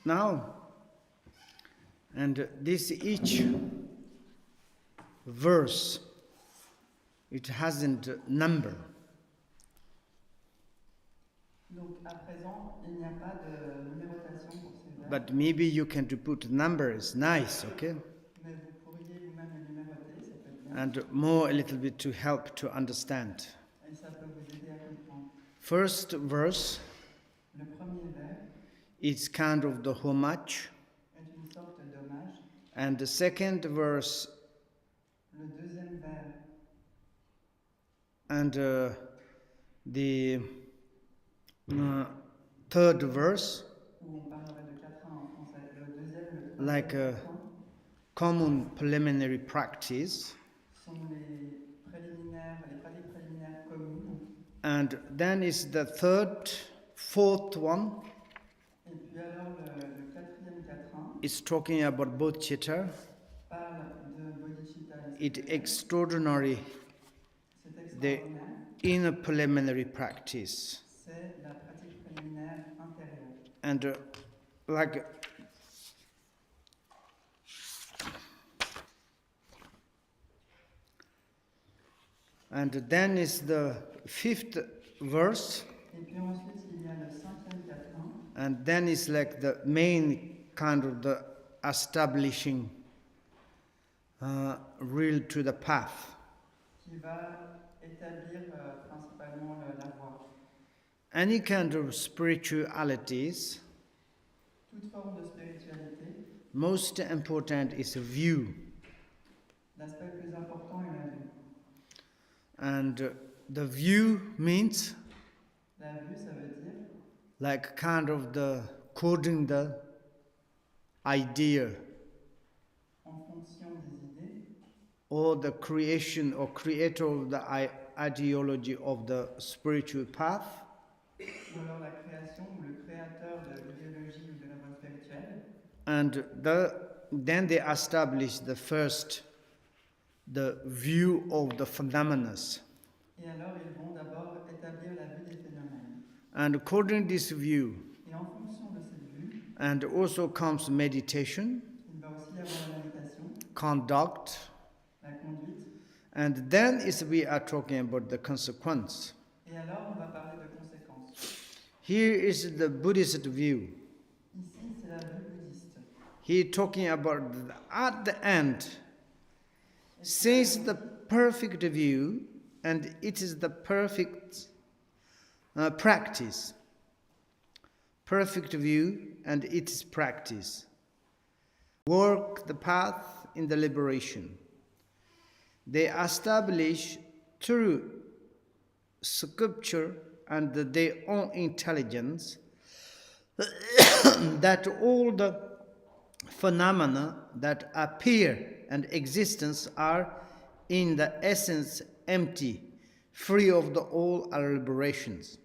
now, and this each verse, it hasn't a number. Donc à présent, il n'y a pas de numérotation pour ces vers. But maybe you can put numbers, nice, okay? Mais vous pourriez vous-même les numéroter, ça peut être bien. And more a little bit to help to understand. Et ça peut vous aider à comprendre. First verse, Le premier vers it's kind of the homage. est une sorte d'hommage. And the second verse Le deuxième vers and the third verse, où on parlerait de 4 ans en français, le deuxième, le troisième, like a common preliminary practice. sont les pratiques préliminaires communes. And then is the fourth one. Et puis alors le quatrième quatrain It's talking about bodhicitta. parle de bodhicitta. It's extraordinary, C'est the extraordinaire. inner preliminary practice. C'est la pratique préliminaire intérieure. And like and then is the fifth verse, Et puis ensuite, il y a le cinquième quatrain, and then is like the main kind of the establishing real to the path. qui va établir principalement la voie. Any kind of spiritualities, Toute forme de spiritualité, most important is a view. l'aspect le plus important est la vue. And the view means La vue, ça veut dire like kind of the coding the idea en fonction des idées or the creation or creator of the ideology of the spiritual path, ou alors la création ou le créateur de l'idéologie ou de la voie spirituelle. and then they establish the view of the phenomena. Et alors, ils vont d'abord établir la vue des phénomènes. And according to this view, Et en fonction de cette vue, and also comes meditation, il va aussi y avoir la méditation, conduct, la conduite, and then we are talking about the consequence. et alors on va parler de conséquences. Here is the Buddhist view. Ici, c'est la vue bouddhiste. He talking about at the end, since the perfect view, and it is the perfect practice. Perfect view, and it is practice. Work the path in the liberation. They establish through sculpture and their own intelligence that all the phenomena that appear and existence are in the essence empty, free of the all liberations.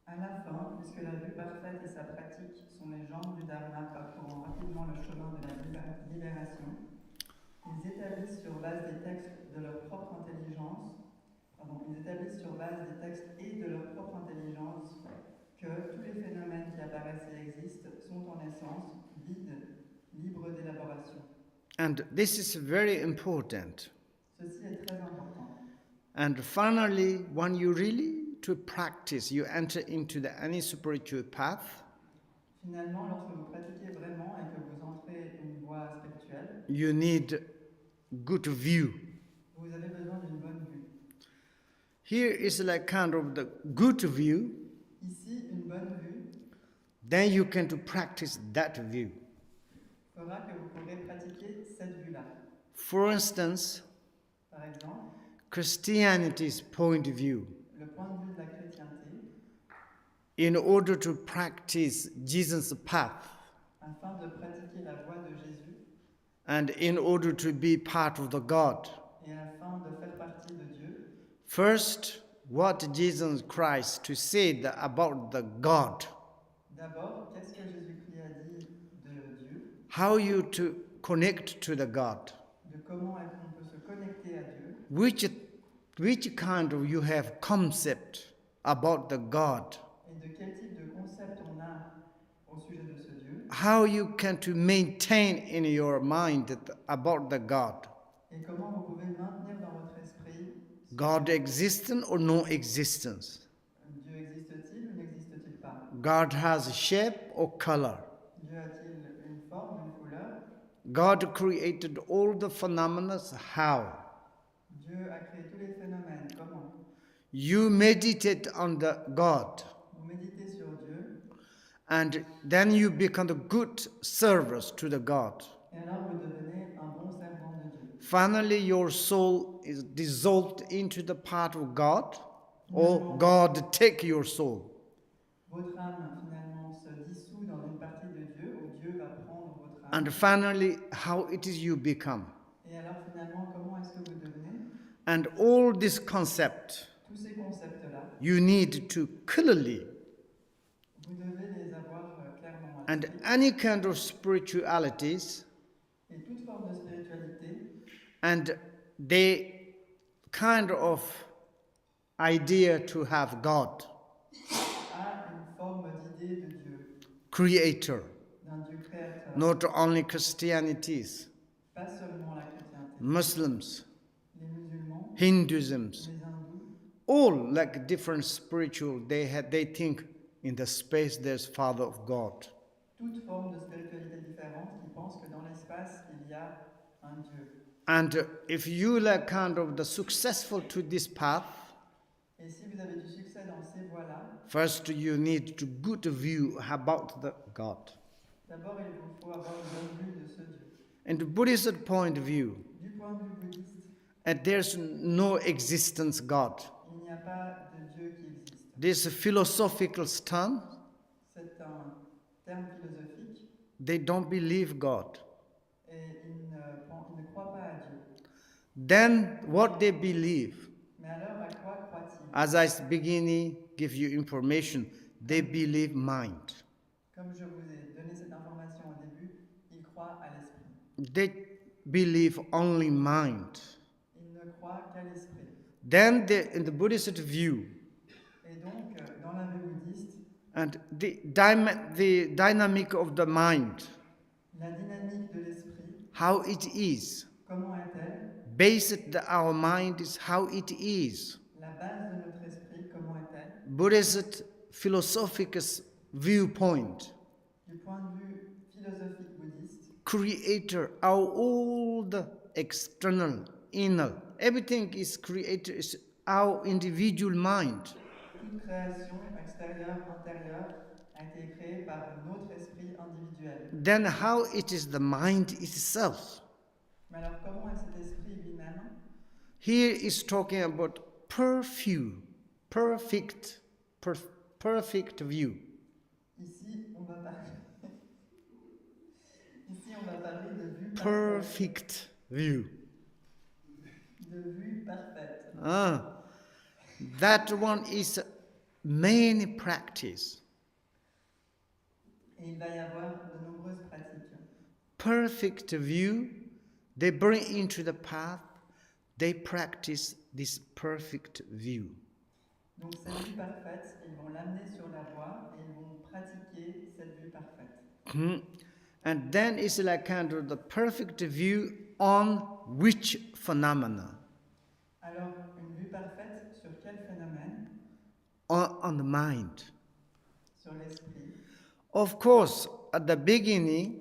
À la fin, puisque la vue parfaite et sa pratique sont les jambes du Dharma parcourant rapidement le chemin de la libération, ils établissent sur base des textes de leur propre intelligence, et de leur propre intelligence que tous les phénomènes qui apparaissent et existent sont en essence vides, libres d'élaboration. And this is very important. Ceci est très important. And finally, when you really to practice, you enter into any spiritual path, Finalement, lorsque vous pratiquez vraiment et que vous entrez une voie spirituelle, you need good view. vous avez besoin d'une bonne vue. Here is like kind of the good view. Ici, une bonne vue Then you can to practice that view. fera que vous pourrez pratiquer cette vue-là. For instance, Par exemple, Christianity's point of view. le point de vue de la chrétienté, In order to practice Jesus' path, afin de pratiquer la voie de Jésus and in order to be part of the God. et afin de faire partie de Dieu, First, what Jesus Christ to say about the God. d'abord, qu'est-ce que Jésus-Christ a dit de Dieu, How you to connect to the God. de comment est-ce qu'on peut se connecter à Dieu, Which kind of you have concept about the God. et de quel type de concept on a au sujet de ce Dieu, how you can to maintain in your mind about the God. Et comment vous pouvez maintenir dans votre esprit God existence or no existence? Dieu existe-t-il ou n'existe-t-il pas? God has shape or color? Dieu a-t-il une forme, une couleur? God created all the phenomena. How? Dieu a créé tous les phénomènes. Comment? You meditate on the God, Vous méditez sur Dieu and then you become a good service to the God. et alors vous devenez un bon servant de Dieu. Finally, your soul is dissolved into the part of God, or God take your soul. Votre âme finalement se dissout dans une partie de Dieu où Dieu va prendre votre âme. And finally, how it is you become. Et alors finalement, comment est-ce que vous devenez? And all this concept, Tous ces concepts-là, you need to clearly, vous devez les avoir clairement à and l'esprit. any kind of spiritualities, Et toute forme de spiritualité, and they kind of idea to have God, a une forme d'idée de Dieu, creator, d'un Dieu créateur. not only Christianities, Pas seulement la chrétienté. Muslims, Les musulmans, Hinduism, les hindous, all like different spiritual, they think in the space there's Father of God. toute forme de spiritualité différente qui pense que dans l'espace, il y a un Dieu. And if you like kind of the successful to this path, Et si vous avez du succès dans ces voies-là, first you need to good view about the God. d'abord il vous faut avoir une bonne vue de ce Dieu. And the Buddhist point of view, Du point de vue bouddhiste, and there's no existence God. il n'y a pas de Dieu qui existe. This philosophical stance, C'est un terme philosophique they don't believe God. et ils ne croient pas à Dieu. Then what they believe, Mais alors à quoi croient-ils? as I beginning give you information, they believe mind. Comme je vous ai donné cette information au début, ils croient à l'esprit. They believe only mind. Ils ne croient qu'à l'esprit. Then in the Buddhist view, Et donc, dans la vue bouddhiste, and the dynamic of the mind, la dynamique de l'esprit, how it is, comment est-elle? based our mind is how it is. La base de notre esprit, comment est-elle? Buddhist philosophic viewpoint, Du point de vue philosophique bouddhiste, creator, all the external, inner, everything is created, is our individual mind. toute création extérieure, intérieure, a été créée par notre esprit individuel. Then how it is the mind itself? Mais alors, comment est cet esprit lui-même? Here is talking about perfect view. Ici, on va parler. Ici, on va parler de vue parfaite. Perfect view. De vue parfaite. That one is main practice. Et il va y avoir de nombreuses pratiques. Perfect view, they bring into the path, they practice this perfect view. Donc cette vue parfaite, ils vont l'amener sur la voie et ils vont pratiquer cette vue parfaite. And then it's like kind of the perfect view on which phenomena? Alors, une vue parfaite sur quel phénomène? On the mind. Sur l'esprit. Of course, at the beginning,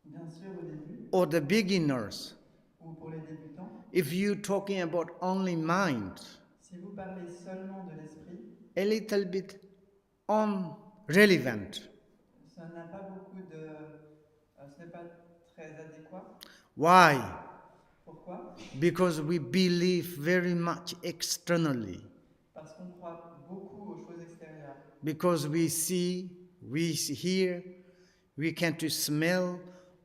Bien sûr, au début, or the beginners, ou pour les débutants, if you're talking about only mind, si vous parlez seulement de l'esprit, a little bit irrelevant. ça n'a pas beaucoup de... ce n'est pas très adéquat. Why? Pourquoi? Because we believe very much externally. Parce qu'on croit beaucoup aux choses extérieures. Because we see, we hear, we can to smell,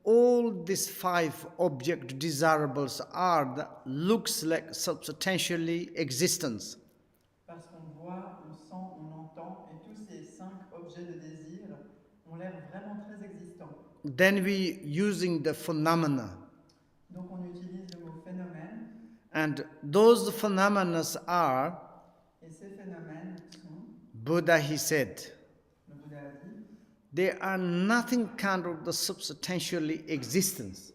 all these 5 object desirables are that looks like substantially existence. Parce qu'on voit, on sent, on entend, et tous ces 5 objets de désir ont l'air vraiment très existants. Then we using the phenomena. Donc on utilise le mot phénomène. And those phenomena are, Et ces phénomènes sont, Buddha he said, le Bouddha a dit, There are nothing kind of the substantially existence.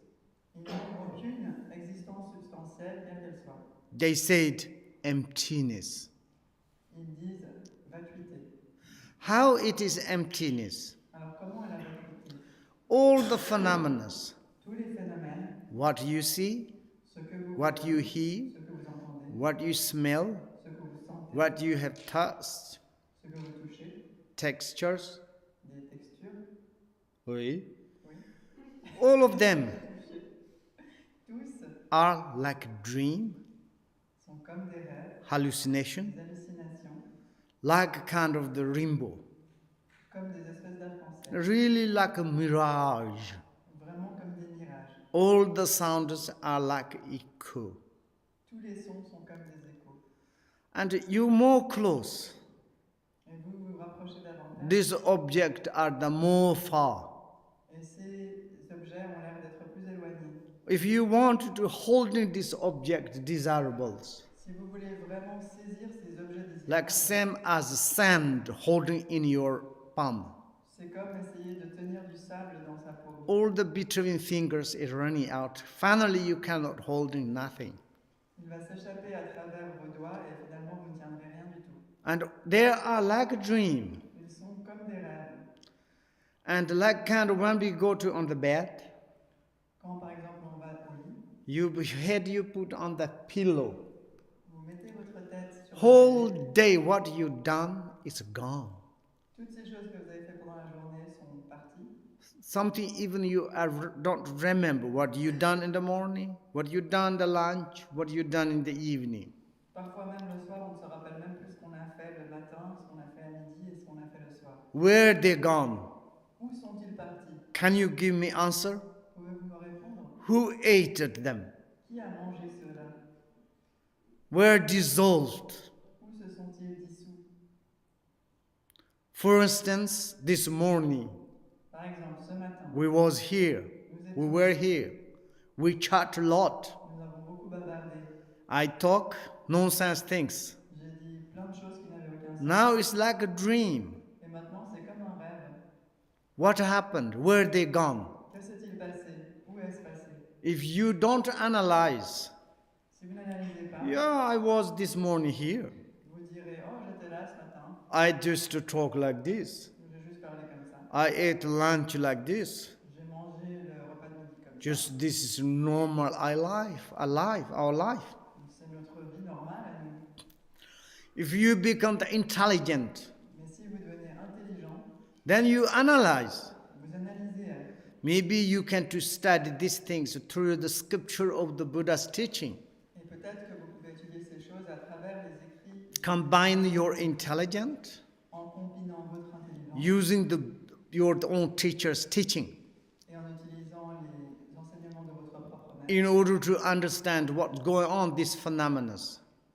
Ils n'ont aucune existence substantielle, quelle qu'elle soit. They said emptiness. Ils disent vacuité. How it is emptiness? Alors comment est la vacuité? All the phenomena, Tous les phénomènes, what you see, ce que vous what you voyez, hear, ce que vous entendez, what you smell, ce que vous sentez, what you have touched, ce que vous touchez, textures, des textures, oui, oui, all of them tous are like dream, sont comme des rêves, hallucination, des hallucinations, like a kind of the rainbow, comme des espèces d'arc-en-ciel, really like a mirage. vraiment comme des mirages. All the sounds are like echo. Tous les sons sont comme des échos. And you more close, Et vous vous rapprochez davantage. these objects are the more far. Et ces objets ont l'air d'être plus éloignés. If you want to hold in this object desirables, Si vous voulez vraiment saisir ces objets désirables, like same as sand holding in your palm, c'est comme essayer de tenir du sable dans sa paume. all the between fingers is running out. Finally, you cannot hold in nothing. Il va s'échapper à travers vos doigts et finalement vous ne tiendrez rien du tout. And they are like a dream. Ils sont comme des rêves. And like kind of when we go to on the bed, Quand par exemple on va au lit, you put on the pillow. vous mettez votre tête sur Whole le lit. day what you done is gone. Toutes ces choses que vous avez fait pendant la journée sont parties. Something even you don't remember what you done in the morning, what you done the lunch, what you done in the evening. Parfois même le soir, on ne se rappelle même plus ce qu'on a fait le matin, ce qu'on a fait à midi et ce qu'on a fait le soir. Where they gone? Où sont-ils partis? Can you give me answer? Pouvez-vous me répondre? Who ate them? Qui a mangé ceux-là? Were dissolved. Où se sont-ils dissous? For instance, this morning Par exemple, ce matin, we was here. We were here. We chat a lot. nous avons beaucoup bavardé. I talk nonsense things. J'ai dit plein de choses qui n'avaient aucun sens. Now it's like a dream. Et maintenant, c'est comme un rêve. What happened? Where they gone? Que s'est-il passé? Où est-ce passé? If you don't analyze, Si vous n'analysez pas, yeah, I was this morning here. vous direz « Oh, j'étais là ce matin, I used to talk like this. j'ai juste parlé comme ça. I ate lunch like this. J'ai mangé le repas de midi comme ça. Just this is normal our life. C'est notre vie normale à nous. If you become intelligent, Mais si vous devenez intelligent, then you analyze. vous analysez. Maybe you can to study these things through the scripture of the Buddha's teaching. Et peut-être que vous pouvez étudier ces choses à travers les écrits Combine your intelligence en combinant votre intelligence using your own teacher's teaching et en utilisant les enseignements de votre propre maître in order to understand what's going on, these phenomena.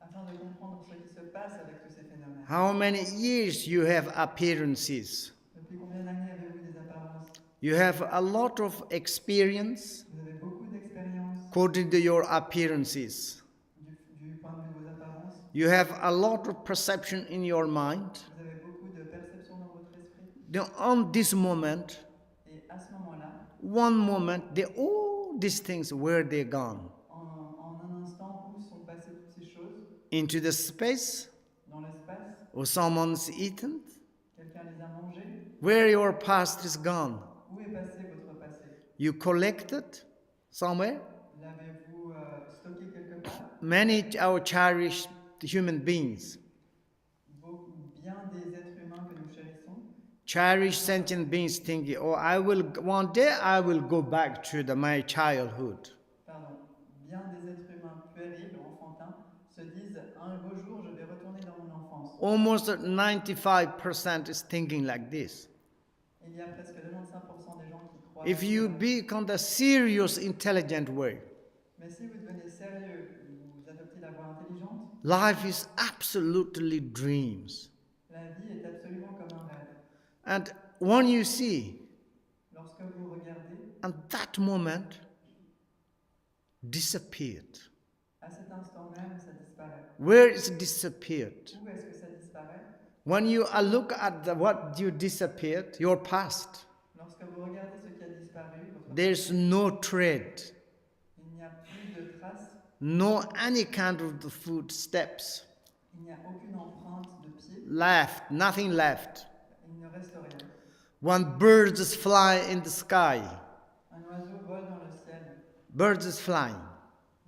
afin de comprendre ce qui se passe avec tous ces phénomènes. How many years you have appearances? Depuis combien d'années avez-vous des apparences? You have a lot of experience Vous avez beaucoup d'expérience according to your appearances. du point de vue de vos apparences. You have a lot of perception in your mind. Vous avez beaucoup de perceptions dans votre esprit. Then on this moment, Et à ce moment-là, one moment, all these things, where they gone? en un instant, où sont passées toutes ces choses? Into the space? Dans l'espace, Or someone's eaten? quelqu'un les a mangées. Where your past is gone? Où est passé votre passé? You collected somewhere? L'avez-vous stocké quelque part? Many our cherished human beings, Bien des êtres humains que nous chérissons, cherished sentient beings thinking, oh, one day I will go back to my childhood. bien des êtres humains puérils ou enfantins se disent un beau jour je vais retourner dans mon enfance. Almost 95% is thinking like this. Il y a presque 95% des gens qui croient. If you become the serious, intelligent way, Mais si vous devenez sérieux, vous adoptez la voie intelligente, life is absolutely dreams. la vie est absolument comme un rêve. And when you see, Lorsque vous regardez, and that moment disappeared. à cet instant même, ça disparaît. Where is it disappeared? Où est-ce que ça disparaît? When you look at what you disappeared, your past, Lorsque vous regardez ce qui a disparu, votre there's no tread, il n'y a plus de traces, no any kind of the footsteps il n'y a aucune empreinte de pied, left, nothing left. il ne reste rien. When birds fly in the sky, Un oiseau vole dans le ciel. birds is flying,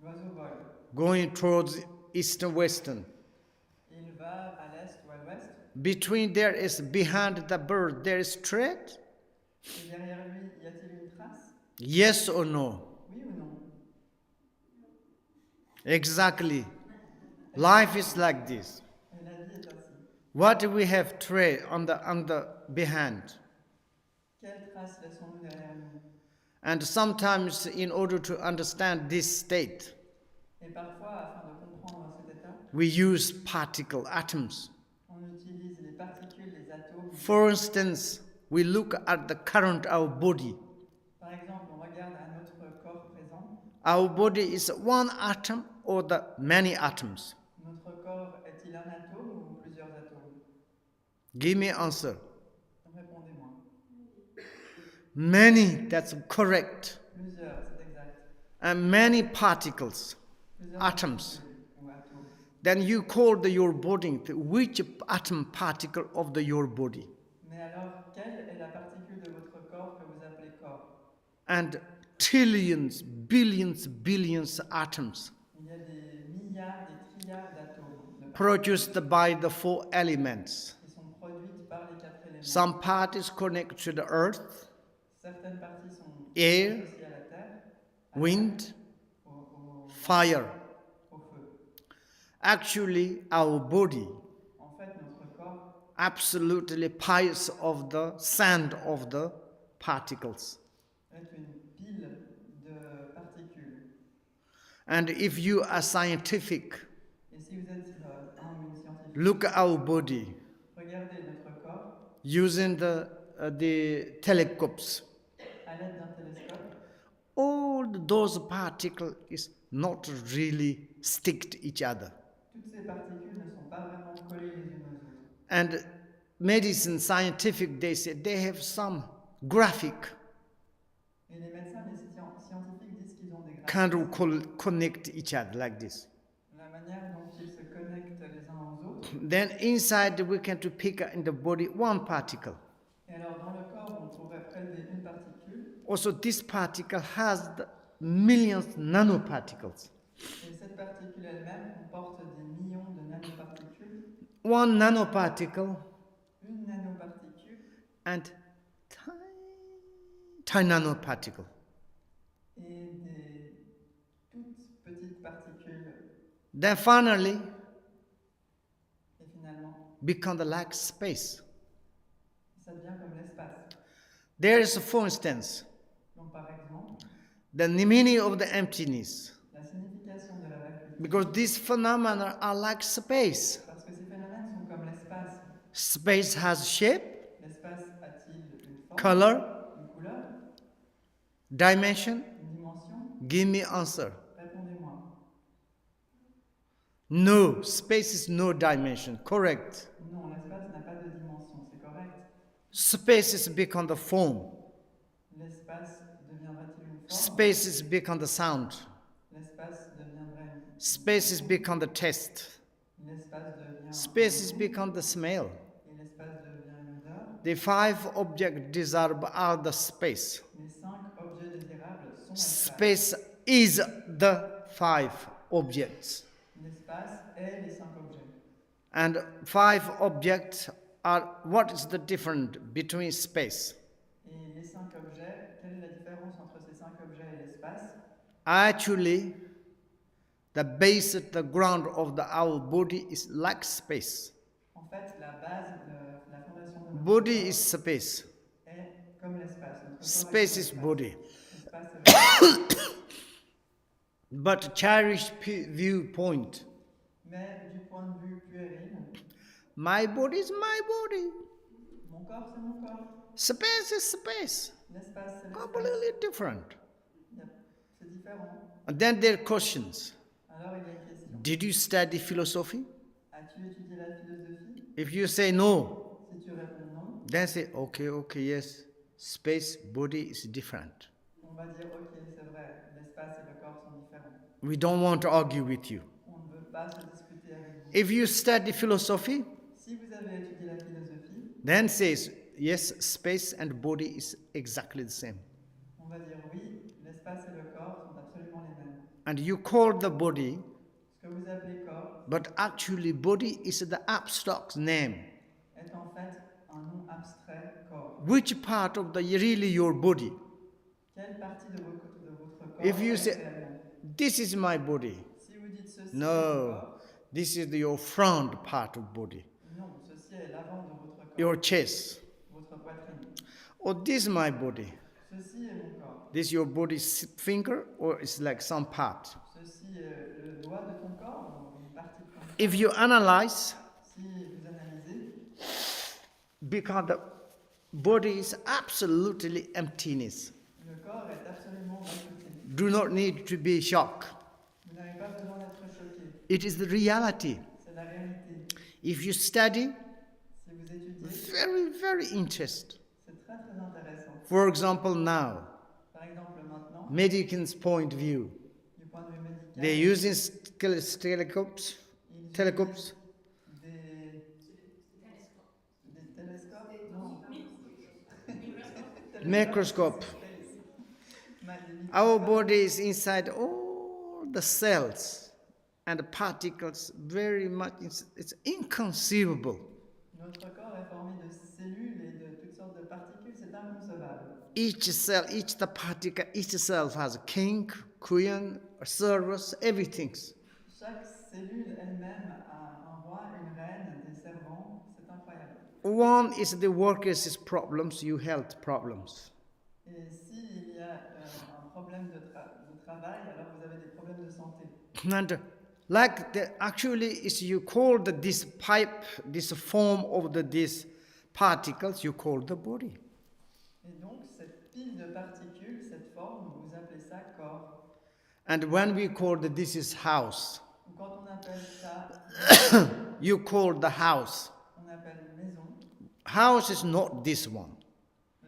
L'oiseau vole. going towards east and western. Il va à l'est ou à l'ouest. Between there is, behind the bird, there is tread? Et derrière lui, y a-t-il une trace? Yes or no? Oui ou non? Exactly. Life is like this. Et la vie est ainsi. What do we have tread on the behind? Quelles traces laissons-nous derrière nous? And sometimes in order to understand this state, Et parfois, afin de comprendre cet état, we use particle atoms. on utilise les particules, les atomes. For instance, we look at the current our body. Par exemple, on regarde à notre corps présent. Our body is one atom or the many atoms? Notre corps est-il un atome ou plusieurs atomes? Give me answer. Répondez-moi. Many, that's correct. Plusieurs, c'est exact. And many particles, Plusieurs atoms. particules ou atomes. Then you call your body, which atom particle of your body? Mais alors, quelle est la particule de votre corps que vous appelez corps? And trillions, billions atoms Il y a des milliards, des trilliards d'atomes de produced by the four elements. qui sont produites par les quatre éléments. Some parties connect to the earth, Certaines parties sont air, associées à la terre, à wind, au fire. feu. Actually, our body En fait, notre corps absolutely piles of the sand of the particles. est une pile de particules. And if you are scientific, Et si vous êtes un ou une scientifique, look at our body regardez notre corps using the telescopes. à l'aide d'un télescope. All those particles is not really stick to each other. Toutes ces particules ne sont pas vraiment collées les unes aux autres. And medicine, scientific, they say they have some graphic Et les médecins, les scientifiques disent qu'ils ont des graphiques. kind of connect each other like this. La manière dont ils se connectent les uns aux autres. Then inside we can to pick in the body one particle. Et alors dans le corps, on pourrait prélever une particule. Also this particle has the millions nanoparticles. Et cette particule elle-même comporte des millions de nanoparticules. One nanoparticle Une nanoparticule and tiny nanoparticle. et des toutes petites particules. Then finally Et finalement, become the like space. ça devient comme l'espace. There is, for instance, Donc par exemple, the meaning of the emptiness. la signification de la vacuité. Because these phenomena are like space. Parce que ces phénomènes sont comme l'espace. Space has shape, L'espace a-t-il une forme, color, une couleur, dimension. une dimension? Give me answer. Répondez-moi. No, space is no dimension. Correct. Non, l'espace n'a pas de dimension, c'est correct. Space is become the form. L'espace deviendra-t-il une forme? Space is become the sound. L'espace deviendra une... Space is become the taste. L'espace devient... Space is become the smell. Et l'espace devient une odeur. The 5 objects desirable are the space. Les 5 objets désirables sont l'espace. Space is the 5 objects. L'espace est les 5 objets. And 5 objects are, what is the difference between space? Et les 5 objets, quelle est la différence entre ces 5 objets et l'espace? Actually, the base, the ground of our body is like space. En fait, la base, la fondation de notre Body corps is space. est comme l'espace. Notre corps Space est is l'espace. body. L'espace est l'espace. But cherished viewpoint, Mais du point de vue puéril, my body is my body. mon corps c'est mon corps. Space is space. L'espace c'est l'espace. Completely different. C'est différent. And then there are questions. Alors il y a une question. Did you study philosophy? As-tu étudié la philosophie? If you say no, Si tu réponds non, then say, okay, yes, space, body is different. on va dire ok, c'est vrai, l'espace et le corps sont différents. We don't want to argue with you. On ne veut pas se disputer avec vous. If you study philosophy, Si vous avez étudié la philosophie, then says, yes, space and body is exactly the same. on va dire oui, l'espace et le corps sont absolument les mêmes. And you call the body, Ce que vous appelez corps but actually body is the abstract name. est en fait un nom abstrait, corps. Which part of the really your body? Quelle partie de votre corps If you est say, réellement? this is my body. Si vous dites ceci est No, mon corps, this is your front part of body. non, ceci est l'avant de votre corps, Your chest. votre poitrine. Or this is my body. Ceci est mon corps. This your body's finger or it's like some part. Ceci est le doigt de ton corps, ou une partie de ton corps. If you analyze, Si vous analysez, because the body is absolutely emptiness. le corps est absolument recruté. Do not need to be shocked. Vous n'avez pas besoin d'être choqué. It is the reality. C'est la réalité. If you study, Si vous étudiez, very interesting. c'est très très intéressant. For example, now, Par exemple, maintenant, medicines point of view, du point de vue médical, they're using telescopes, ils telescopes, utilisent des télescopes, non, microscope. Our body is inside all the cells and the particles very much, it's inconceivable. Notre corps est formé de cellules et de toutes sortes de particules, c'est inconcevable. Each cell, each the particle, each cell has a king, queen, a servers, everything. Chaque cellule elle-même a un roi, une reine, des servants, c'est incroyable. One is the workers' problems, you health problems. Et s'il y a un problème de travail, alors vous avez des problèmes de santé. And like actually is you call this pipe, this form of these particles, you call the body. Et donc cette pile de particules, cette forme, vous appelez ça corps. And when we call this is house, Ou quand on appelle ça, you call the house. on appelle maison. House is not this one.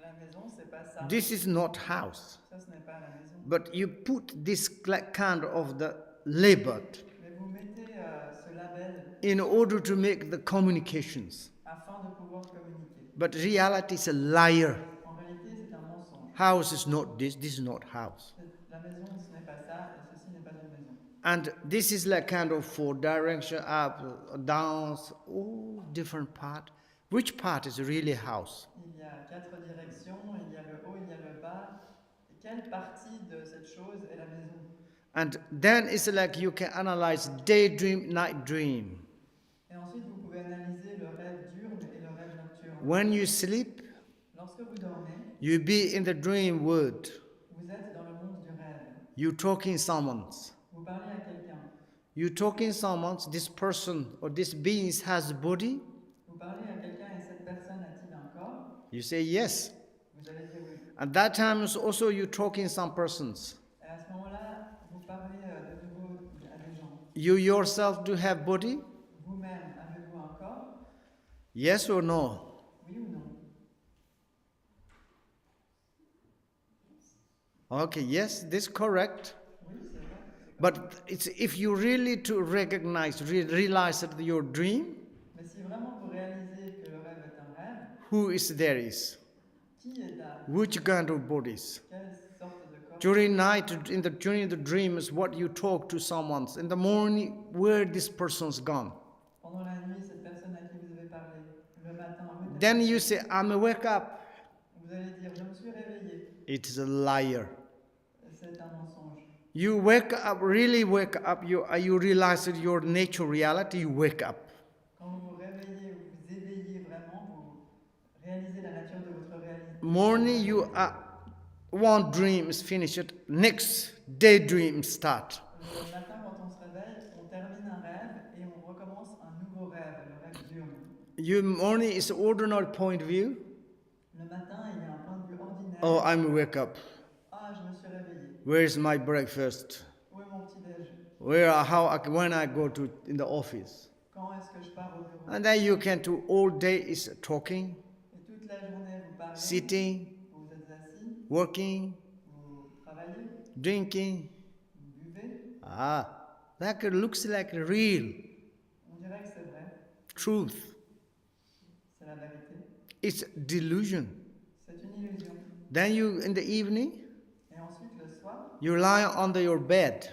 La maison, c'est pas ça. This is not house. Ça, ce n'est pas la maison. But you put this kind of the label Mais vous mettez ce label in order to make the communications. afin de pouvoir communiquer. But reality is a liar. En réalité, c'est un mensonge. House is not this is not house. La maison, ce n'est pas ça, et ceci n'est pas une maison. And this is like kind of four direction, up, down, all different part. Which part is really house? Il y a 4 directions, il y a le haut, il y a le bas. Et quelle partie de cette chose est la maison? And then it's like you can analyze daydream, night dream. Et ensuite, vous pouvez analyser le rêve diurne et le rêve nocturne. When you sleep, Lorsque vous dormez, you be in the dream world. vous êtes dans le monde du rêve. You talking someone. Vous parlez à quelqu'un. You talking someone. This person or this being has a body. Vous parlez à quelqu'un et cette personne a-t-il un corps? You say yes. Vous allez dire oui. At that time also you talking some persons. Et à ce moment-là, vous parlez de nouveau à des gens. You yourself do have body? Vous-même, avez-vous un corps? Yes or no? Oui ou non? Okay, yes, this correct. Oui, c'est vrai. But it's if you really to recognize, realize that your dream, Mais si vraiment vous réalisez que le rêve est un rêve, who is there is? qui est là? Which kind of bodies? Quelle sorte de corps? During night, during the dream is what you talk to someone. In the morning, where this person's gone. Pendant la nuit, cette personne à qui vous avez parlé, le matin, où est-elle? Then you say, I'm a wake up. Vous allez dire, je me suis réveillé. It is a liar. C'est un mensonge. You wake up, really wake up, you realize that your nature reality, you wake up. Quand vous vous réveillez, vous éveillez vraiment, vous réalisez la nature de votre réalité. Morning, you one dream is finished, next daydream start. Le matin, quand on se réveille, on termine un rêve et on recommence un nouveau rêve, le rêve diurne. Your morning is ordinary point of view. Le matin, il y a un point de vue ordinaire. Oh, I'm wake up. Ah, je me suis réveillé. Where is my breakfast? Où est mon petit-déj? When I go to in the office? Quand est-ce que je pars au bureau? And then you can do all day is talking, Et toute la journée, vous parlez, sitting, vous êtes assis, working, vous travaillez, drinking. vous buvez. That looks like real On dirait que c'est vrai, truth. c'est la vérité. It's delusion. C'est une illusion. Then you, in the evening, Et ensuite, le soir, you lie under your bed.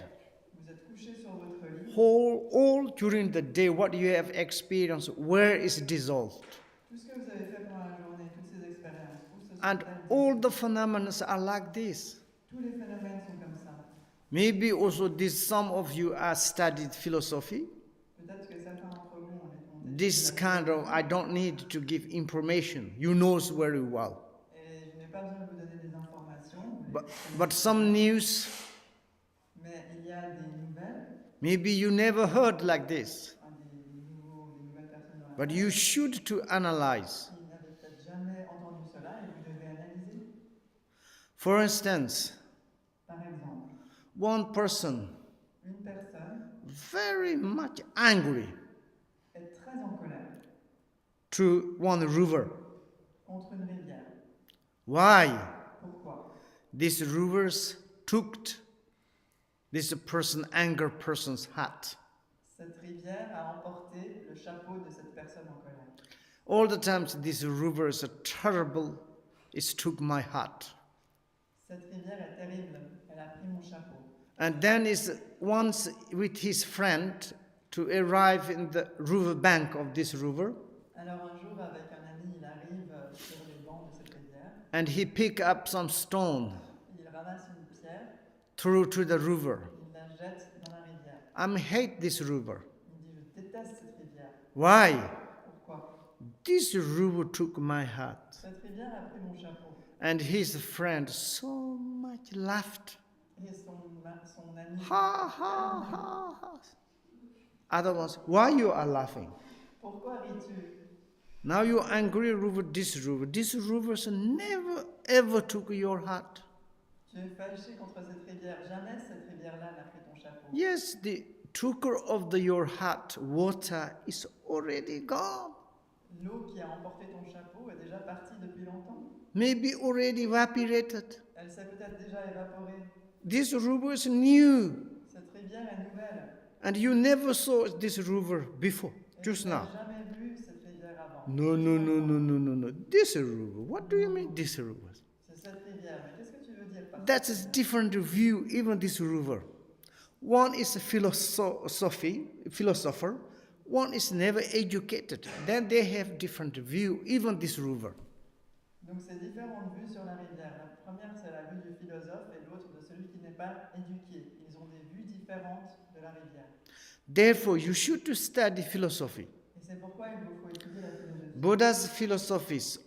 vous êtes couché sur votre lit. All during the day, what you have experienced, where is dissolved. Tout ce que vous avez fait pendant la journée, toutes ces expériences, où se And sont-elles all dissipées? the phenomena are like this. Tous les phénomènes sont comme ça. Maybe also this, some of you are studied philosophy. Peut-être que certains d'entre vous ont This kind of, I don't need to give information. You knows very well. Et je n'ai pas besoin de vous donner des informations. But some news, Mais il y a des nouvelles, maybe you never heard like this. des nouvelles personnes dans la But you should to analyze. qui n'avaient peut-être jamais entendu cela et vous devez analyser. For instance, Par exemple, one person une personne very much angry est très en colère to one river. contre une rivière. Why? Pourquoi? These rivers took this anger person's hat. Cette rivière a emporté le chapeau de cette personne en colère. All the times these rivers are terrible, it took my hat. Cette rivière est terrible, elle a pris mon chapeau. And then is once with his friend to arrive in the river bank of this river, Alors un jour, avec un ami, il arrive sur les bancs de cette rivière. and he pick up some stone, Il ramasse une pierre, threw to the river. il la jette dans la rivière. I hate this river. Il dit, je déteste cette rivière. Why? Pourquoi? This river took my hat. Cette rivière a pris mon chapeau. And his friend so much laughed. Et son ami, Ha ha ha ha. Other ones, why you are laughing? pourquoi ris-tu? Now you angry river, this river. This rivers never ever took your heart. Tu es fâché contre cette rivière. Jamais cette rivière-là n'a pris ton chapeau. Yes, the taker of your heart, water is already gone. L'eau qui a emporté ton chapeau est déjà partie depuis longtemps. Maybe already evaporated. Elle s'est peut-être déjà évaporée. This river is new. Cette rivière est nouvelle. And you never saw this river before, Et just tu n'as now. jamais vu cette rivière avant. No. This river. What do you mean, this river? C'est cette rivière. Mais qu'est-ce que tu veux dire par That's cette a rivière? different view, even this river. One is a philosopher. One is never educated. Then they have different view, even this river. Donc c'est différentes vues sur la rivière. La première, c'est la vue du philosophe et l'autre de celui qui n'est pas éduqué. Ils ont des vues différentes de la rivière. Therefore, you should to study philosophy. Et c'est pourquoi il vous faut étudier la philosophie. Buddha's philosophies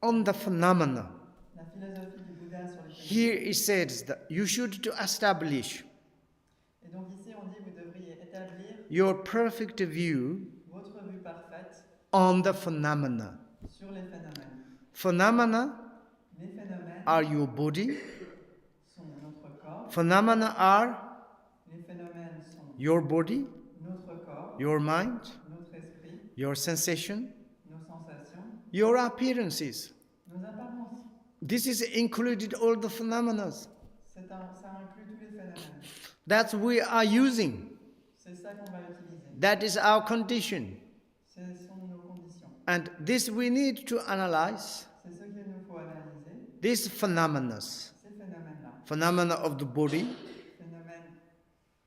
on the phenomena. La philosophie du Bouddha sur les Here phénomènes. it says that you should to establish Et donc ici, on dit vous devriez établir your perfect view votre vue parfaite on the phenomena. sur les phénomènes. Phenomena Les phénomènes are your body. sont notre corps. Phenomena are Les phénomènes sont your body, notre corps, your mind, notre esprit, your sensation, nos sensations, your appearances. nos apparences. This is included all the phenomena. Ça inclut tous les phénomènes. That we are using. C'est ça qu'on va utiliser. That is our condition. Ce sont nos conditions. And this we need to analyze. C'est ce qu'il nous faut analyser. These phenomena. Ces phénomènes-là. Phenomena of the body,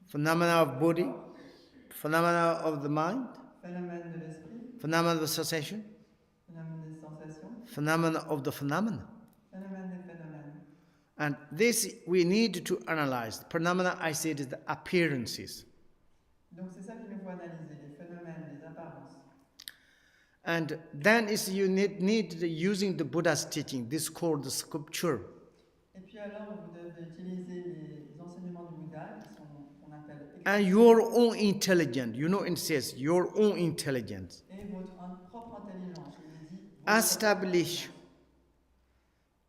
phenomena of body, phenomena of the mind, Phénomène de l'esprit, phenomena of the sensation, phénomène des sensations, phenomena of the phenomena. phénomène des phénomènes. And this we need to analyze. Phenomena, I said, is the appearances. Donc c'est ça qu'il nous faut analyser, les phénomènes, les apparences. And then is you need using the Buddha's teaching. This called the sculpture. Et puis alors, vous devez utiliser les enseignements du Bouddha, qu'on appelle And your own intelligence. You know, it says your own intelligence. et votre propre intelligence. Il dit votre Establish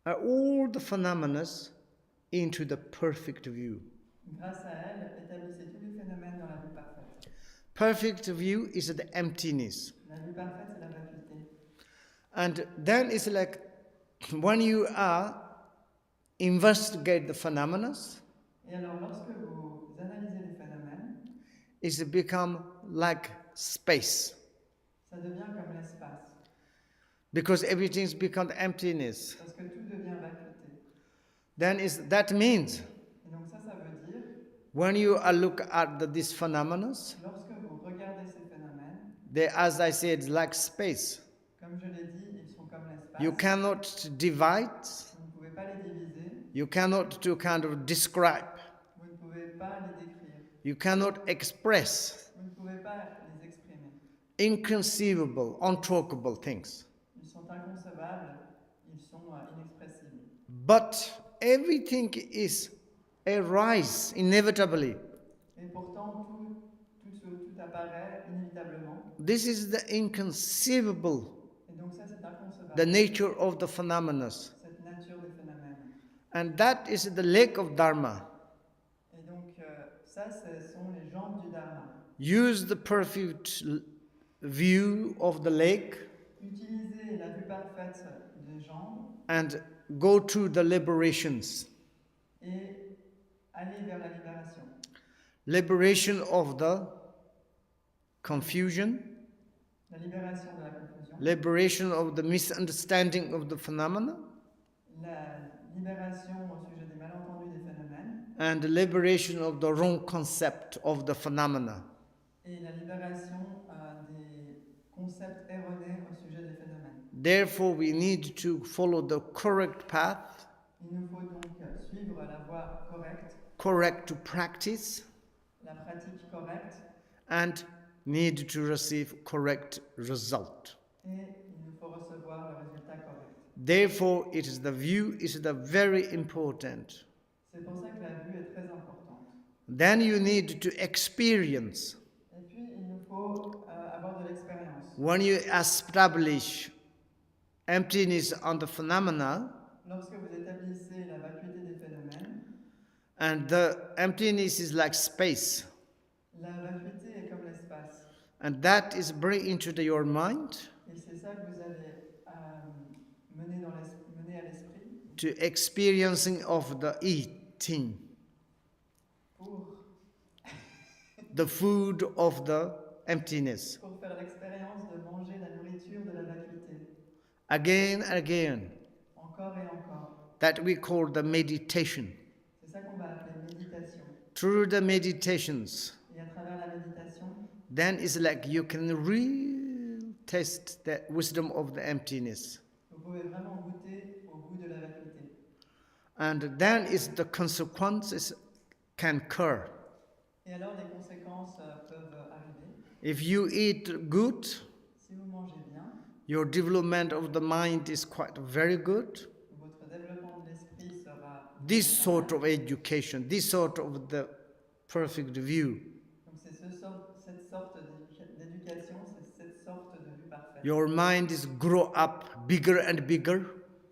all the phenomena into the perfect view. Grâce à elle, établissez tous les phénomènes dans la vue parfaite. Perfect view is the emptiness. La vue parfaite, And then it's like when you investigate the phenomena, Et alors, lorsque vous analysez les phénomènes, it's become like space. ça devient comme l'espace. Because everything's become emptiness. Parce que tout devient vacuité. Then that means Et donc ça veut dire, when you look at these phenomena, lorsque vous regardez ces phénomènes, they, as I said, like space. comme je l'ai dit, ils sont comme l'espace. You cannot divide. Vous ne pouvez pas les diviser. You cannot to kind of describe. Vous ne pouvez pas les décrire. You cannot express. Vous ne pouvez pas les exprimer. Inconceivable, untalkable things. Ils sont inconcevables, ils sont inexpressibles. But everything is arise inevitably. Et pourtant, tout apparaît inévitablement. This is the inconceivable, Et donc ça, c'est inconcevable. the nature of the phenomena. Cette nature des phénomènes. And that is the lake of Dharma. Et donc ça, ce sont les jambes du Dharma. Use the perfect view of the lake. Utilisez la vue parfaite des jambes. And go to the liberations. Et aller vers la libération. Liberation of the confusion. La libération de la confusion. Liberation of the misunderstanding of the phenomena. La libération au sujet des malentendus des phénomènes. And the liberation of the wrong concept of the phenomena. Et la libération des concepts erronés au sujet des phénomènes. Therefore, we need to follow the correct path. Il nous faut donc suivre la voie correcte. Correct to practice. La pratique correcte. And need to receive correct result. Et il nous faut recevoir le résultat correct. Therefore, the view is the very important. C'est pour ça que la vue est très importante. Then you need to experience. Et puis, il nous faut avoir de l'expérience. When you establish emptiness on the phenomena, Lorsque vous établissez la vacuité des phénomènes, and the emptiness is like space, la vacuité est comme l'espace. and that is bring into your mind. Et c'est ça que vous avez mené à l'esprit. To experiencing of the eating. Pour the food of the emptiness. Pour faire l'expérience de manger la nourriture de la vacuité. Again and again. Encore et encore. That we call the meditation. C'est ça qu'on va appeler méditation. Through the meditations. Et à travers la méditation. Then it's like you can really taste the wisdom of the emptiness. Vous pouvez vraiment goûter au goût de la vacuité. And then is the consequences can occur. Et alors les conséquences peuvent arriver. If you eat good, si vous mangez bien, your development of the mind is quite very good. Votre développement de l'esprit sera. This sort of education, this sort of the perfect view. Donc c'est cette sorte d'éducation, c'est cette sorte de vue parfaite. Your mind is grow up bigger and bigger.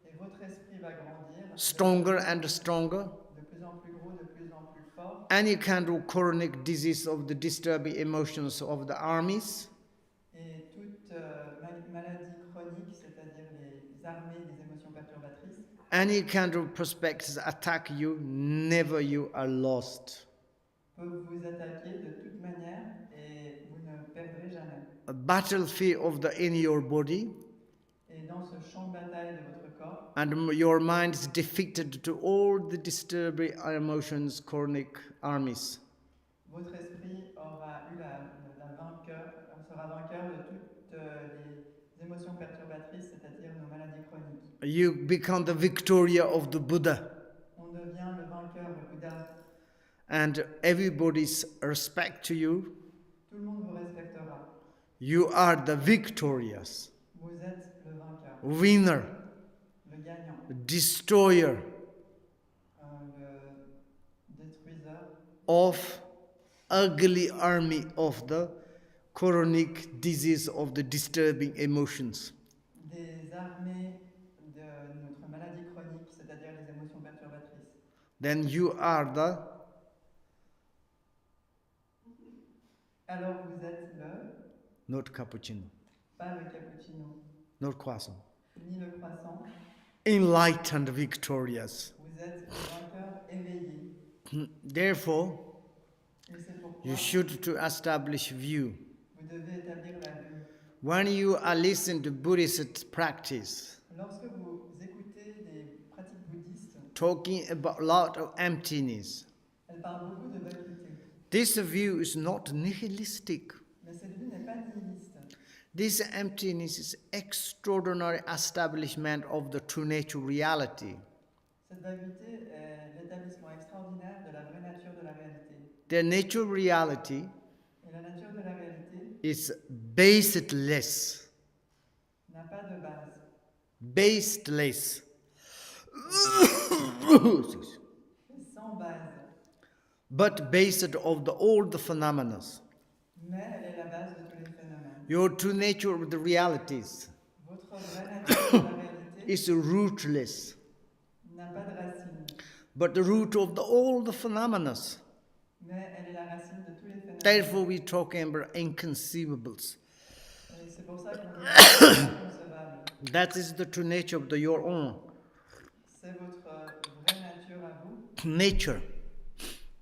Et votre esprit va grandir. Stronger and stronger. De plus en plus gros, de plus en plus fort. Any kind of chronic disease of the disturbing emotions of the armies. Et toute maladie chronique, c'est-à-dire les armées des émotions perturbatrices. Any kind of prospects attack you, never you are lost. Peuvent vous attaquer de toute manière et vous ne perdrez jamais. A battlefield of the in your body. Et dans ce champ de bataille de votre corps. And your mind is defeated to all the disturbing emotions, chronic armies. Votre esprit aura eu sera vainqueur de toutes les émotions perturbatrices, c'est-à-dire nos maladies chroniques. You become the Victoria of the Buddha. On devient le vainqueur, le Bouddha. And everybody's respect to you. Tout le monde vous respectera. You are the victorious. Vous êtes le vainqueur. Winner. Le gagnant. Destroyer. Le détruiseur. Of ugly army of the chronic disease of the disturbing emotions. Des armées de notre maladie chronique, c'est-à-dire les émotions perturbatrices. Then you are the. Alors vous êtes le. Not cappuccino. Pas le cappuccino. Not croissant. ni le croissant. Enlightened, victorious. Vous êtes les vainqueurs éveillés. Therefore, Et c'est pourquoi you should to establish view. vous devez établir la vue. When you are listening to Buddhist practice, Lorsque vous écoutez des pratiques bouddhistes, talking about a lot of emptiness, elles parlent beaucoup de vacuité. this view is not nihilistic. Mais cette vue n'est pas nihiliste. This emptiness is extraordinary establishment of the true nature reality. Cette vacuité est l'établissement extraordinaire de la vraie nature de la réalité. The nature reality Et la nature de la réalité is baseless. n'a pas de base. Baseless. C'est sans base. But based of all the phenomena. Mais elle est la base de tous les phénomènes. Your true nature of the realities Votre vraie nature de la réalité is rootless. n'a pas de racine. But the root of all the phenomena. Mais elle est la racine de tous les phénomènes. Therefore, we're talking about inconceivables. Et c'est pour ça qu'on dit inconcevable. That is the true nature of your own C'est votre vraie nature à vous, nature.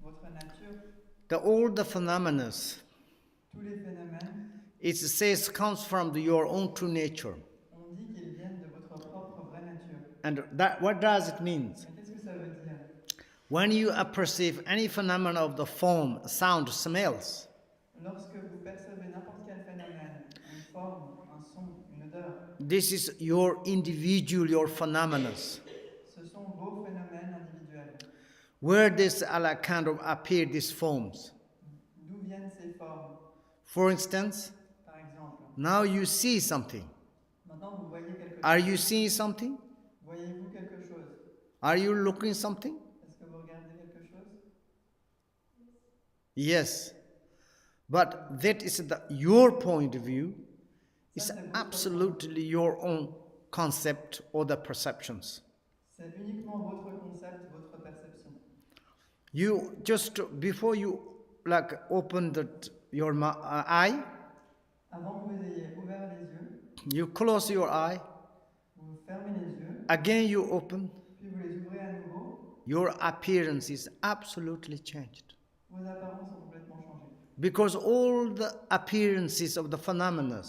votre nature. All the phenomena, Tous les phénomènes, it says, comes from your own true nature. on dit qu'ils viennent de votre propre vraie nature. And what does it mean? Mais qu'est-ce que ça veut dire? When you perceive any phenomena of the form, sound, smells, Lorsque vous percevez n'importe quel phénomène, une forme, un son, une odeur, this is your individual, your phenomena. ce sont vos phénomènes individuels. Where this kind of appear, these forms. D'où viennent ces formes? For instance, Par exemple, now you see something. maintenant vous voyez quelque chose. Are you seeing something? Voyez-vous quelque chose? Are you looking something? Est-ce que vous regardez quelque chose? Yes. But that is your point of view. It's Ça, c'est votre absolutely your own concept or the perceptions. C'est uniquement votre concept, votre perception. You just, before you open your eye, Avant que vous ayez ouvert les yeux, you close your eye, vous fermez les yeux, again you open, puis vous les ouvrez à nouveau, your appearance is absolutely changed. vos apparences sont complètement changées. Because all the appearances of the phenomena,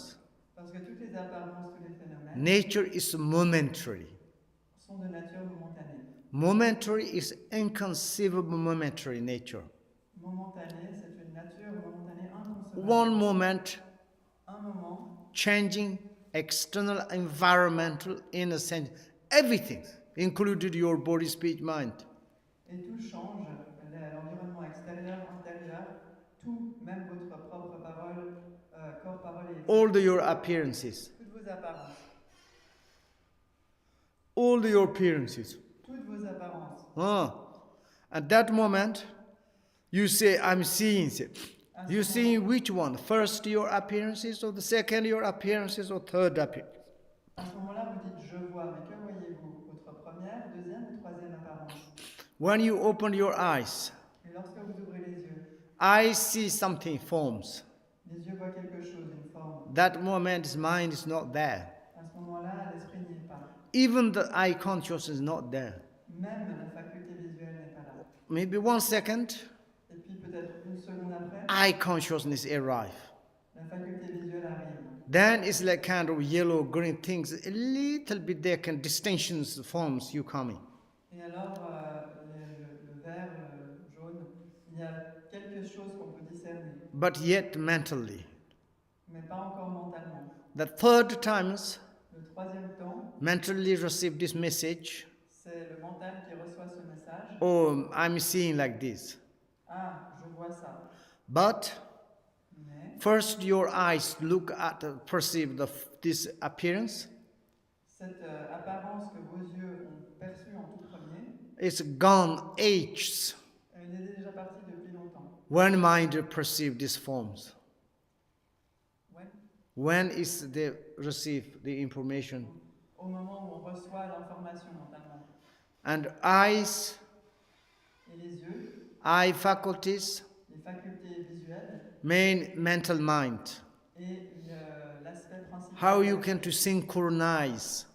Parce que toutes les apparences, tous les phénomènes nature is momentary. sont de nature momentanée. Momentary is inconceivable momentary nature. Momentanée, c'est une nature momentanée inconcevable. One moment Un moment, changing external environmental in a sense, everything, included your body, speech, mind. et tout change, l'environnement extérieur, intérieur, tout, même votre propre parole, corps, parole et All your appearances. toutes vos apparences. All your appearances. Toutes vos apparences. At that moment, you say, I'm seeing it. You see which one? First your appearances, or the second your appearances, or third appearances? À ce moment-là, vous dites je vois, mais que voyez-vous? Votre première, deuxième ou troisième apparence? When you open your eyes, Et lorsque vous ouvrez les yeux, I see something forms. les yeux voient quelque chose, une forme. That moment, mind is not there. À ce moment-là, l'esprit n'y est pas. Even the eye consciousness is not there. Même la faculté visuelle n'est pas là. Maybe 1 second, Et puis peut-être une seconde après, eye consciousness arrive. la faculté visuelle arrive. Then it's like kind of yellow, green things. A little bit there can distinctions forms you coming. Et alors, le vert, jaune, il y a quelque chose qu'on peut discerner, But yet mentally. mais pas encore mentalement. The third times, Le troisième temps, mentally receive this message. c'est le mental qui reçoit ce message. Oh, I'm seeing like this. Ah, je vois ça. But Mais first your eyes look at, perceive this appearance. cette apparence que vos yeux ont perçue en tout premier, It's gone ages elle est déjà partie depuis longtemps. when mind perceive these forms. Ouais. When is they receive the information. Au moment où on reçoit l'information mentalement. And eyes, Et les yeux, eye faculties, les facultés visuelles main mental mind. et l'aspect principal. How you can to synchronize.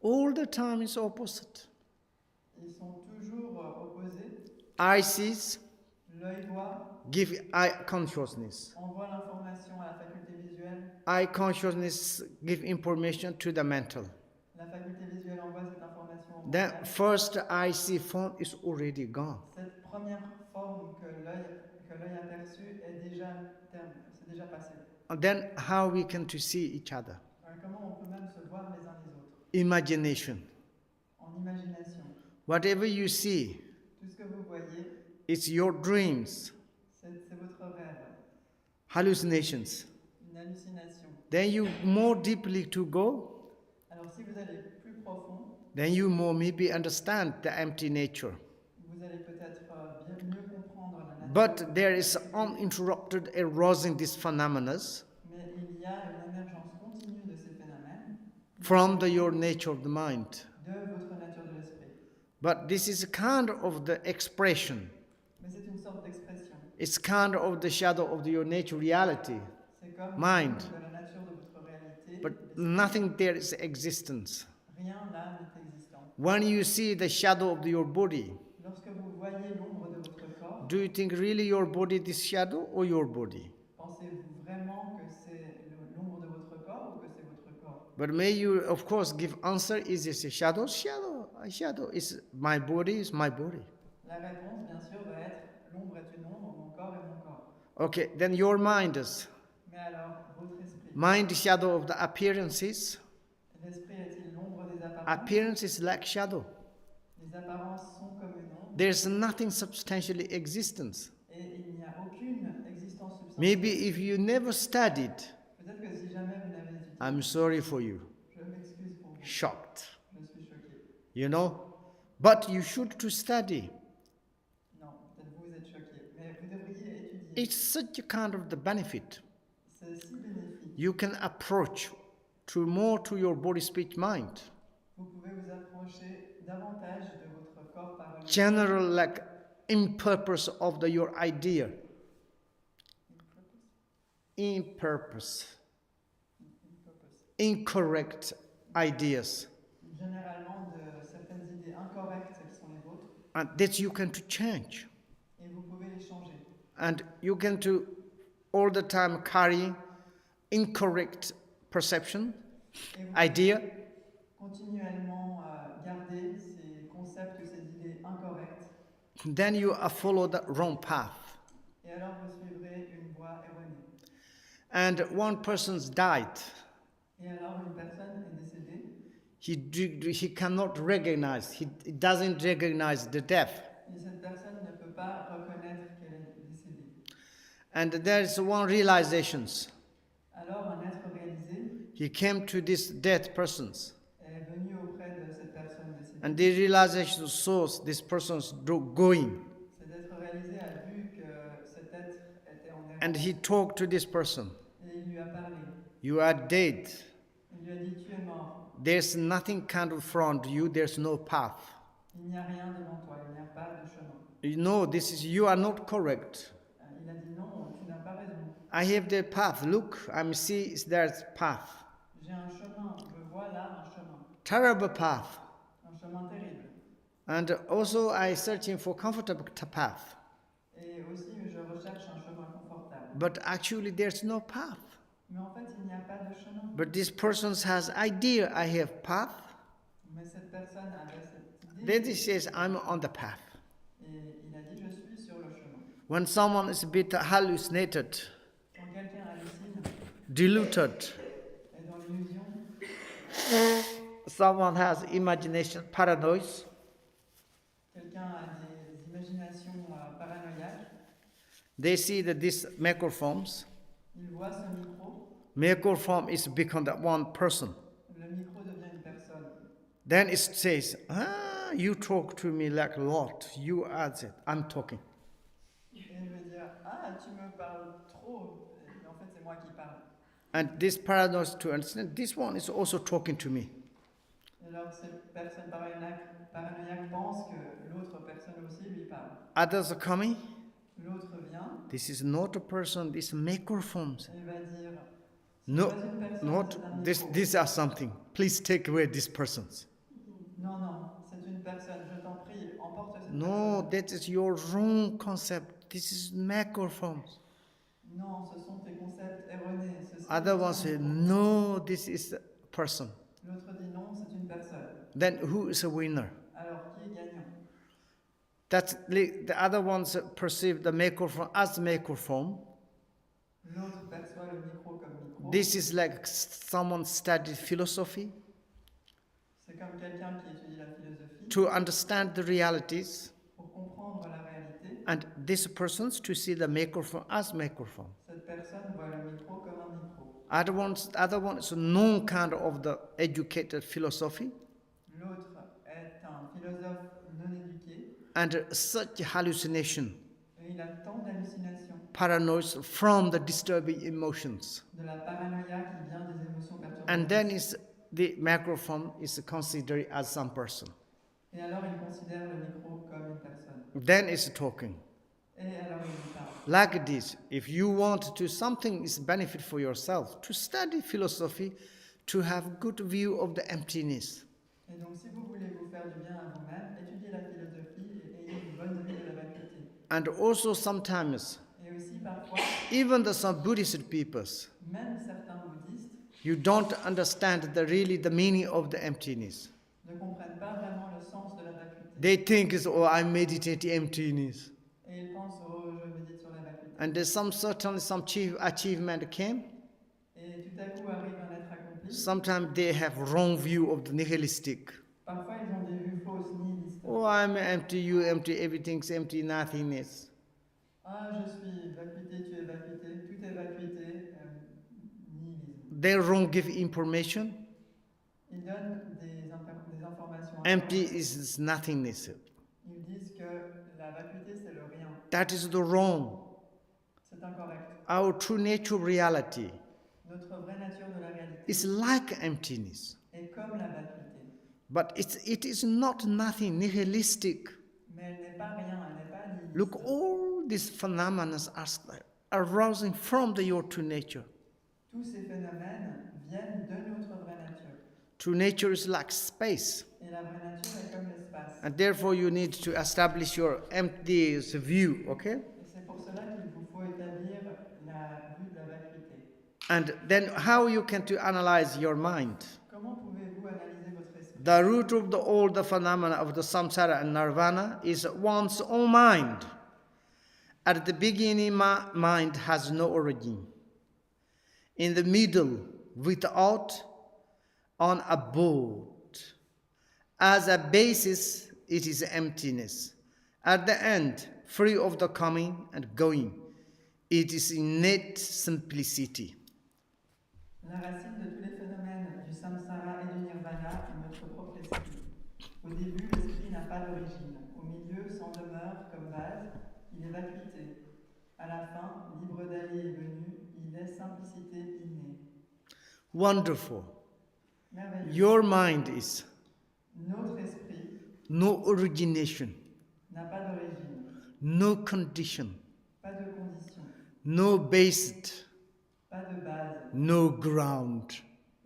All the time it's opposite. Ils sont toujours opposés. Eye sees, L'œil voit, give eye consciousness. envoie l'information à la faculté visuelle. Eye consciousness give information to the mental. La faculté visuelle envoie cette information au Then mental. first eye see form is already gone. Cette première forme que l'œil a perçue c'est déjà passé. And then how we can to see each other? Comment on peut même se voir les uns les autres? Imagination. En imagination. Whatever you see, Tout ce que vous voyez, it's your dreams, c'est votre rêve, hallucinations. une hallucination. Then you more deeply to go, Alors si vous allez plus profond, then you more maybe understand the empty nature. vous allez peut-être mieux comprendre la nature. But there is uninterrupted arising these phenomena Mais il y a une émergence continue de ces phénomènes from your nature of the mind. de votre nature de l'esprit. But this is kind of the expression. Mais c'est une sorte d'expression. It's kind of the shadow of your nature reality, C'est comme mind. de la nature de votre réalité. But nothing there is existence. Rien là n'est existant. When you see the shadow of your body, Lorsque vous voyez l'ombre de votre corps, do you think really your body this shadow or your body? pensez-vous vraiment que c'est l'ombre de votre corps ou que c'est votre corps? But may you, of course, give answer, is this a shadow? Shadow. A shadow is my body, is my body. La réponse, bien sûr, va être l'ombre est une ombre, mon corps est mon corps. Okay, then your mind is. Mais alors, votre esprit. Mind shadow of the appearances. L'esprit est-il l'ombre des apparences? Appearance is like shadow. Les apparences sont comme une ombre. There's nothing substantially existence. Et il n'y a aucune existence substantielle. Maybe if you never studied, Peut-être que si jamais vous n'avez étudié, I'm sorry for you. je m'excuse pour vous. Shocked. Je suis choqué. You know? But you should to study. Non, peut-être vous êtes choqué. Mais vous devriez étudier. It's such a kind of the benefit. C'est si bénéfique. You can approach to more to your body, speech, mind. Vous pouvez vous approcher davantage de votre corps par General like in purpose of your idea. In purpose. Incorrect ideas. Généralement de certaines idées incorrectes qui sont les vôtres. And that you can to change. Et vous pouvez les changer. And you can to all the time carry incorrect perception, Et vous idea, continuellement garder ces concepts ou ces idées incorrectes. then you follow the wrong path. Et alors vous suivrez une voie erronée. And one person's died. Et alors une personne est décédée. He cannot recognize, he doesn't recognize the death. Et cette personne ne peut pas reconnaître qu'elle est décédée. And there is one realization. Alors un être réalisé He came to this dead persons. est venu auprès de cette personne décédée. And the realization shows this person's going. Cet être réalisé a vu que cet être était en errance. And he talked to this person. Et il lui a parlé. You are dead. Il lui a dit, tu es mort. There's nothing kind of front you, there's no path. Il n'y a rien devant toi, il n'y a pas de chemin. You know, you are not correct. Il a dit, non, tu n'as pas raison. I have the path. Look, I'm see there's path. J'ai un chemin, je vois là un chemin. Terrible path. Un chemin terrible. And also I searching for comfortable path. Et aussi, je recherche un chemin confortable. But actually there's no path. Mais en fait, il n'y a pas de chemin. But this person has idea I have path. Mais cette personne avait cette idée. Then he says I'm on the path. Et il a dit, je suis sur le chemin. When someone is a bit hallucinated, Quand quelqu'un hallucine, diluted, est dans l'illusion, someone has imagination, paranoia, quelqu'un a des imaginations paranoïaques, they see that this microphones, il voit ce micro, microphone is become that one person. le micro devient une personne. Then it says, you talk to me like a lot. You are it. I'm talking. Et il veut dire, tu me parles trop. Et en fait, c'est moi qui parle. And this paradox to understand, this one is also talking to me. Et alors, cette personne paranoïaque pense que l'autre personne aussi lui parle. Others are coming. L'autre vient. This is not a person, this is microphones. Et il va dire, No, pas une personne, not c'est un this. micro. These are something. Please take away these persons. Non, non, c'est une personne. Je t'en prie, emporte cette No, personne. that is your wrong concept. This is microphones. Non, ce sont tes concepts erronés. Ceci Other est one un say, micro. no, this is a person. L'autre dit non, c'est une personne. Then who is a winner? Alors, qui est gagnant? The other ones perceive the microphone as microphone. L'autre perçoit le micro comme micro. This is like someone studied philosophy C'est comme quelqu'un qui étudie la philosophie to understand the realities, pour comprendre la réalité. and this persons to see the microphone as microphone. Cette personne voit le micro comme un micro. Other one is no kind of the educated philosophy, L'autre est un philosophe non éduqué and such hallucination, et il a tant d'hallucinations, paranoia from the disturbing emotions. de la paranoïa qui vient des émotions And then perturbatrices. the microphone is considered as some person. Et alors il considère le micro comme une personne. Then it's talking. Et alors il lui parle. Like this, if you want to something is benefit for yourself, to study philosophy, to have good view of the emptiness. Et donc si vous voulez vous faire du bien à vous-même, étudiez la philosophie et ayez une bonne vue de la vacuité. And also sometimes, Et aussi parfois, even some Buddhist peoples, même certains bouddhistes you don't understand really the meaning of the emptiness. ne comprennent pas vraiment le sens de la vacuité. They think is, oh, I meditate emptiness. Et ils pensent, oh, je médite sur la vacuité. And there's certainly some achievement came. Et tout à coup arrive un être accompli. Sometimes they have wrong view of the nihilistic. Parfois ils ont des vues fausses, nihilistes. Oh, I'm empty, you empty, everything's empty, nothingness. Ah, je suis vacuité, tu es vacuité, tout est vacuité, nihilisme. They wrong give information. Ils donnent des informations. Empty is nothingness. Ils disent que la vacuité c'est le rien. That is the wrong. C'est incorrect. Our true nature reality Notre vraie nature de la réalité is like emptiness. est comme la vacuité. But it is not nothing nihilistic. Mais elle n'est pas rien, elle n'est pas nihiliste. Look, all these phenomena are arising from your true nature. Tous ces phénomènes viennent de notre vraie nature. True nature is like space. Et la vraie nature est comme l'espace. And therefore you need to establish your empty view, okay? Et c'est pour cela qu'il vous faut établir la vue de la vacuité. And then how you can to analyze your mind? Comment pouvez-vous analyser votre esprit? The root of all the phenomena of the samsara and nirvana is one's own mind. At the beginning, mind has no origin. In the middle, without, on abode. As a basis, it is emptiness. At the end, free of the coming and going, it is innate simplicity. La racine de tous les phénomènes du samsara et du nirvana est notre propre esprit. Au début, l'esprit n'a pas d'origine. Au milieu, sans demeure comme base, il est vacuité. À la fin, libre d'aller et venir, il est simplicité innée. Wonderful. Merveilleux. Your mind is Notre esprit no origination, n'a pas d'origine, no condition, pas de condition, no base, pas de base no ground,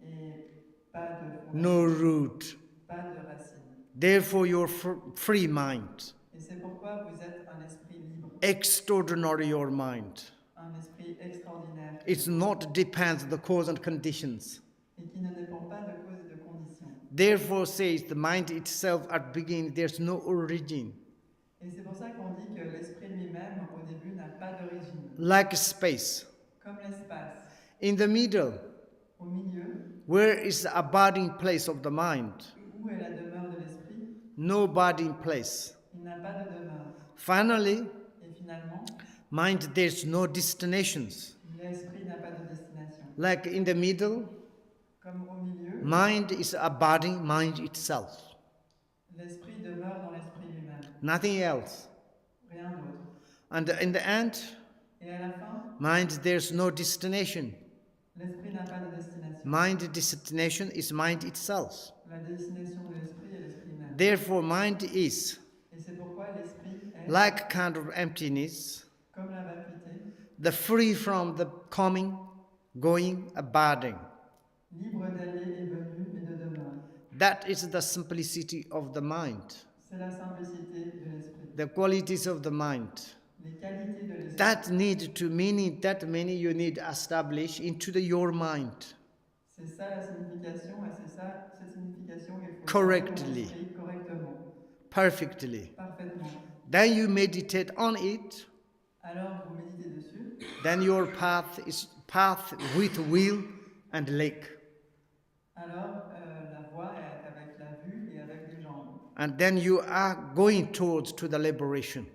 et pas de no fondation, root. pas de racine. Therefore, your free mind, Et c'est pourquoi vous êtes un esprit libre, extraordinary your mind. un esprit extraordinaire It's not depends the cause and conditions. et qui ne dépend pas de cause et de conditions. Therefore, says the mind itself at beginning there's no origin, Et c'est pour ça qu'on dit que l'esprit lui-même, au début, n'a pas d'origine, like space. comme l'espace. In the middle, Au milieu, where is the abiding place of the mind? où est la demeure de l'esprit? No abiding place. Il n'a pas de demeure. Finally, Et finalement, mind there's no destinations. l'esprit n'a pas de destination. Like in the middle, Comme au milieu, mind is abiding mind itself. l'esprit demeure dans l'esprit lui-même. Nothing else. Rien d'autre. And in the end, Et à la fin, mind there's no destination. l'esprit n'a pas de destination. Mind destination is mind itself. La destination de l'esprit est l'esprit même. Therefore, mind is Et c'est pourquoi l'esprit est, like kind of emptiness, comme la vacuité, the free from the coming going, abiding. libre d'aller et venu et de demeure. That is the simplicity of the mind, C'est la simplicité de l'esprit. the qualities of the mind. Les qualités de l'esprit. That many you need establish into your mind. C'est ça la signification, et c'est ça cette signification qu'il faut Correctly. écrire correctement, Perfectly. parfaitement. Then you meditate on it. Alors vous méditez dessus. Then your path is path with will and leg. Alors la voie est avec la vue et avec les jambes. And then you are going towards to the liberation.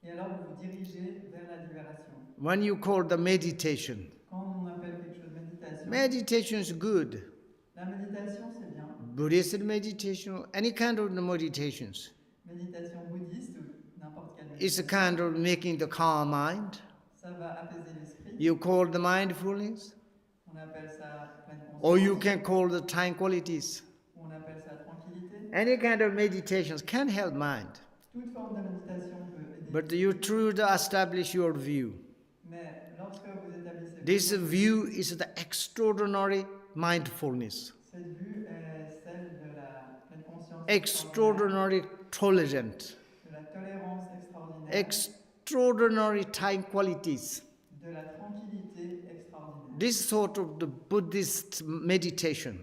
Et alors vous vous dirigez vers la libération. When you call the meditation, Quand on appelle quelque chose méditation, meditation is good. la méditation c'est bien. Buddhist meditation, any kind of meditations, Méditation bouddhiste ou n'importe quelle it's a méditation. kind of making the calm mind. Ça va apaiser l'esprit. You call the mindfulness, On appelle ça pleine conscience. or you can call the tranquilities. On appelle ça tranquillité. Any kind of meditations can help mind, Toute forme de méditation peut aider. but you truly establish your view. Mais lorsque vous établissez This view is the extraordinary mindfulness, cette vue est celle de la pleine conscience extraordinary tolerant, de la tolérance extraordinaire, extraordinary tranquilities. de la tranquillité extraordinaire. This sort of the Buddhist meditation,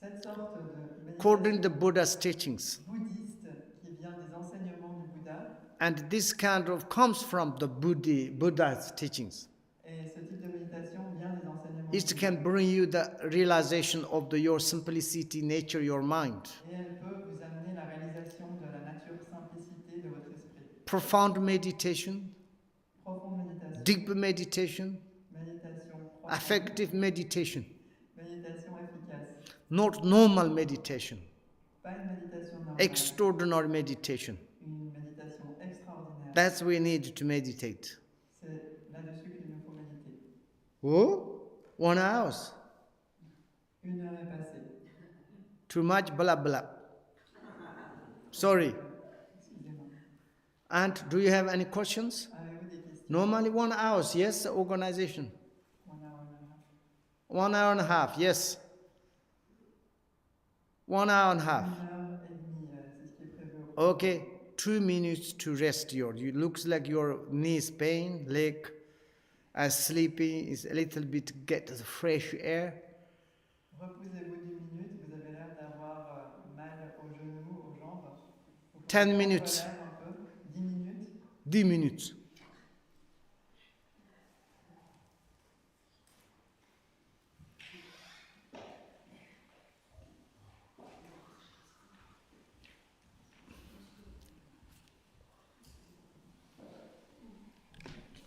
Cette sorte de according to the méditation Buddha's teachings, bouddhiste qui vient des enseignements du Bouddha, and this kind of comes from the Buddha's teachings. et ce type de méditation vient des enseignements It du can Bouddha, bring you the realization of your simplicity, nature, your mind. et elle peut vous amener la réalisation de la nature simplicité de votre esprit. Profound meditation, Profonde méditation, deep meditation, méditation profonde, effective meditation, méditation efficace, not normal meditation, pas une méditation normale, extraordinary meditation. une méditation extraordinaire. That's we need to meditate. C'est là-dessus qu'il nous faut méditer. Oh, 1 hour. 1 heure est passée. Too much blah blah. Sorry. Excusez-moi. And do you have any questions? Avez-vous des questions? Normally 1 hour, yes, organization. 1 hour and a half. 1 hour and a half, yes. 1 hour and a half. 1 heure et demie, c'est ce qui est prévu. Au Okay, 2 minutes to rest your. It looks like your knees pain, leg, as sleepy. Is a little bit get the fresh air. Reposez-vous 10 minutes, vous avez l'air d'avoir mal aux genoux, aux jambes. Vous pouvez 10 prendre minutes. l'air un peu. 10 minutes.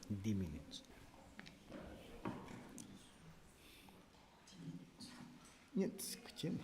10 minutes. Нет, к чему?